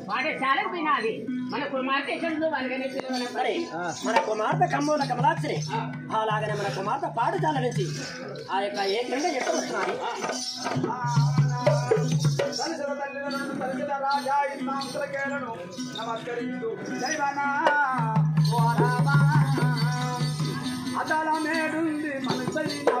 పాఠశాలకు వినాలి మన కుమార్తె చంద్రు మనగానే పిల్లలు మన కుమార్తె కమ్మోల కమలాక్షరి అలాగనే మన కుమార్తె పాఠశాల నుంచి ఆ యొక్క ఏకంగా ఎక్కడ వస్తున్నారు అదల మేడుంది మనసైన